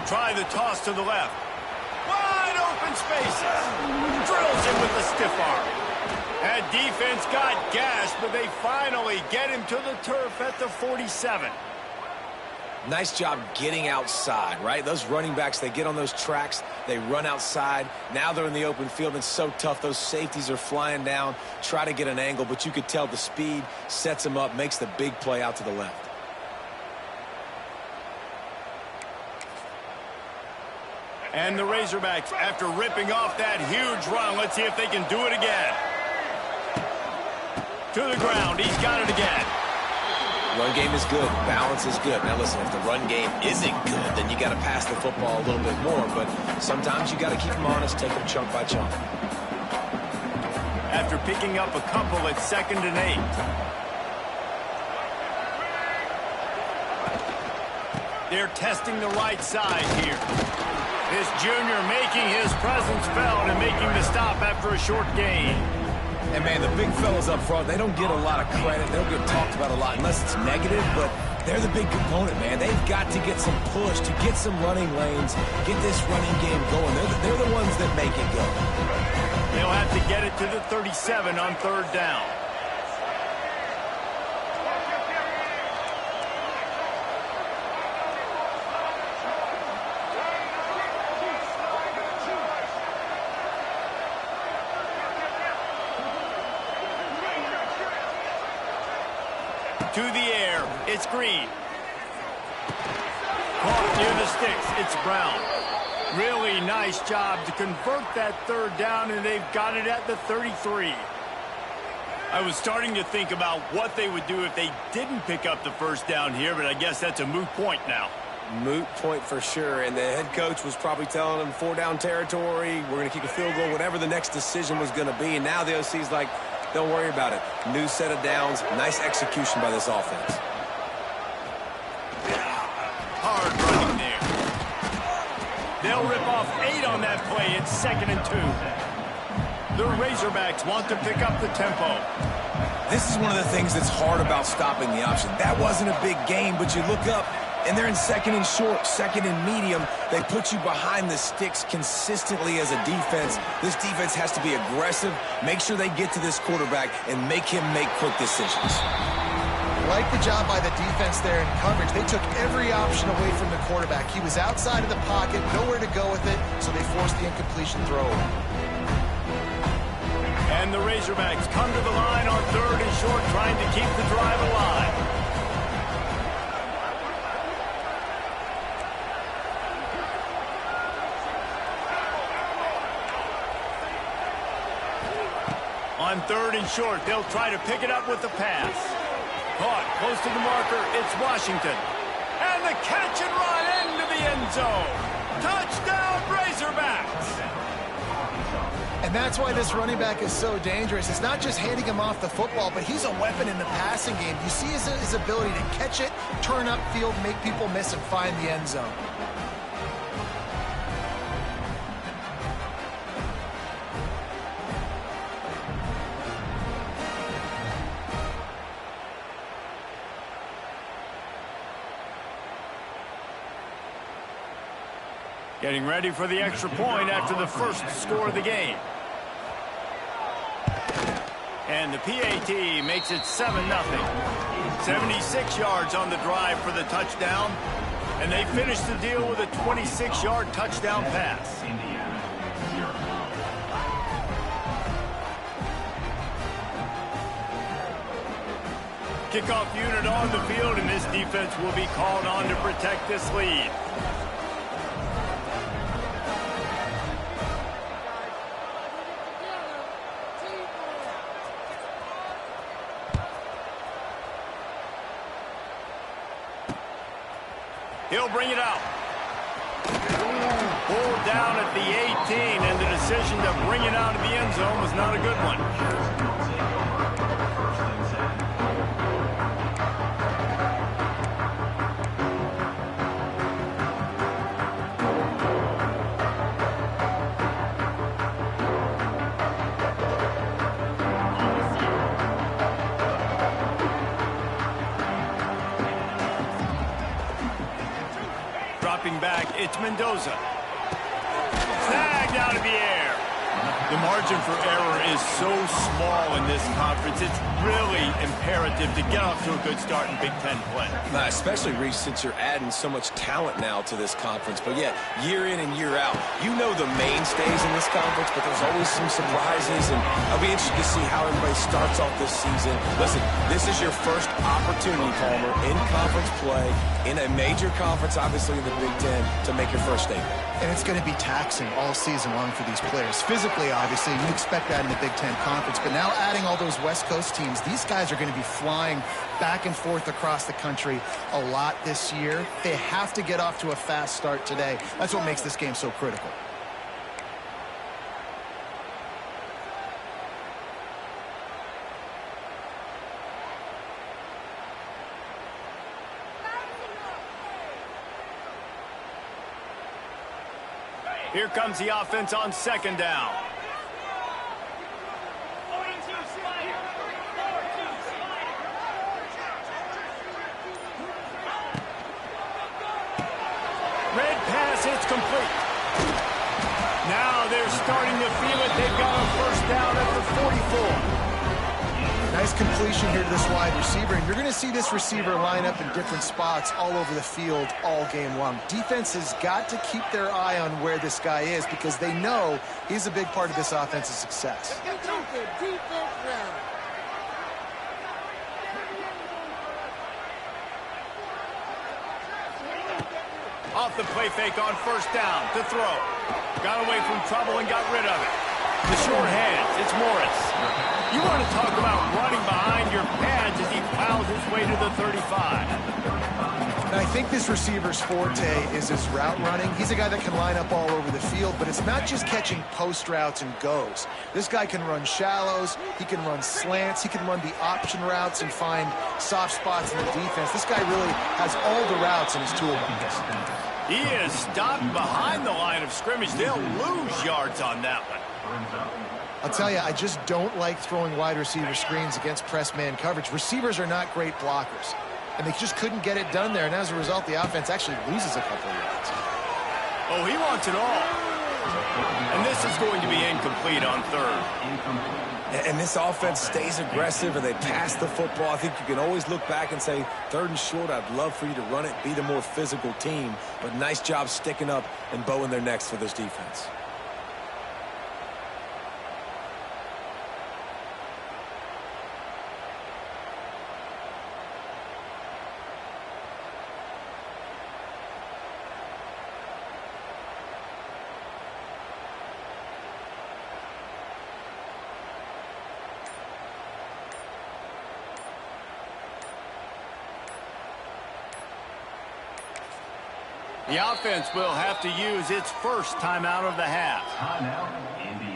They'll try the toss to the left. Wide open spaces. Drills him with the stiff arm. That defense got gashed, but they finally get him to the turf at the 47. Nice job getting outside, right? Those running backs, they get on those tracks, they run outside. Now they're in the open field. It's so tough. Those safeties are flying down, try to get an angle, but you could tell the speed sets them up, makes the big play out to the left. And the Razorbacks, after ripping off that huge run, let's see if they can do it again. To the ground. He's got it again. Run game is good. Balance is good. Now, listen, if the run game isn't good, then you got to pass the football a little bit more. But sometimes you got to keep them honest, take them chunk by chunk. After picking up a couple at 2nd and 8. They're testing the right side here. This junior making his presence felt and making the stop after a short gain. And, man, the big fellas up front, they don't get a lot of credit. They don't get talked about a lot unless it's negative, but they're the big component, man. They've got to get some push, to get some running lanes, get this running game going. They're the ones that make it go. They'll have to get it to the 37 on 3rd down. To the air, it's Green. Caught near the sticks, it's Brown. Really nice job to convert that 3rd down, and they've got it at the 33. I was starting to think about what they would do if they didn't pick up the 1st down here, but I guess that's a moot point now. Moot point for sure, and the head coach was probably telling them 4-down territory, we're going to kick a field goal, whatever the next decision was going to be, and now the OC's like, don't worry about it. New set of downs. Nice execution by this offense. Hard running there. They'll rip off 8 on that play. It's 2nd and 2. The Razorbacks want to pick up the tempo. This is one of the things that's hard about stopping the option. That wasn't a big gain, but you look up, and they're in 2nd and short, 2nd and medium. They put you behind the sticks consistently as a defense. This defense has to be aggressive, make sure they get to this quarterback, and make him make quick decisions. Like the job by the defense there in coverage. They took every option away from the quarterback. He was outside of the pocket, nowhere to go with it, so they forced the incompletion throw. And the Razorbacks come to the line on 3rd and short, trying to keep the drive alive. On 3rd and short, they'll try to pick it up with the pass. Caught close to the marker, it's Washington. And the catch and run into the end zone. Touchdown, Razorbacks! And that's why this running back is so dangerous. It's not just handing him off the football, but he's a weapon in the passing game. You see his ability to catch it, turn upfield, make people miss, and find the end zone. Getting ready for the extra point after the first score of the game. And the PAT makes it 7-0. 76 yards on the drive for the touchdown. And they finish the deal with a 26-yard touchdown pass. Kickoff unit on the field, and this defense will be called on to protect this lead. He'll bring it out. Pulled down at the 18, and the decision to bring it out of the end zone was not a good one. Stepping back, it's Mendoza. Snagged out of the air. The margin for error is so small in this conference. It's really imperative to get off to a good start in Big Ten play. Especially, Reese, since you're adding so much talent now to this conference. But, yeah, year in and year out, you know the mainstays in this conference, but there's always some surprises. And I'll be interested to see how everybody starts off this season. Listen, this is your first opportunity, Palmer, in conference play, in a major conference, obviously in the Big Ten, to make your first statement. And it's going to be taxing all season long for these players. Physically, obviously, you'd expect that in the Big Ten Conference. But now adding all those West Coast teams, these guys are going to be flying back and forth across the country a lot this year. They have to get off to a fast start today. That's what makes this game so critical. Here comes the offense on second down. Red pass, it's complete. Now they're starting to feel it. They've got a first down at the 44. Nice completion here to this wide receiver, and you're going to see this receiver line up in different spots all over the field all game long. Defense has got to keep their eye on where this guy is because they know he's a big part of this offense's success. Off the play fake on first down to throw. Got away from trouble and got rid of it. The short hands, it's Morris. You want to talk about running behind your pads as he plows his way to the 35. And I think this receiver's forte is his route running. He's a guy that can line up all over the field, but it's not just catching post routes and goes. This guy can run shallows, he can run slants, he can run the option routes and find soft spots in the defense. This guy really has all the routes in his toolbox. He is stopped behind the line of scrimmage. They'll lose yards on that one. I'll tell you, I just don't like throwing wide receiver screens against press man coverage. Receivers are not great blockers, and they just couldn't get it done there, and as a result, the offense actually loses a couple of yards. Oh, he wants it all. And this is going to be incomplete on third. And this offense stays aggressive and they pass the football. I think you can always look back and say, third and short, I'd love for you to run it, be the more physical team. But nice job sticking up and bowing their necks for this defense. The offense will have to use its first timeout of the half. Timeout, Indiana.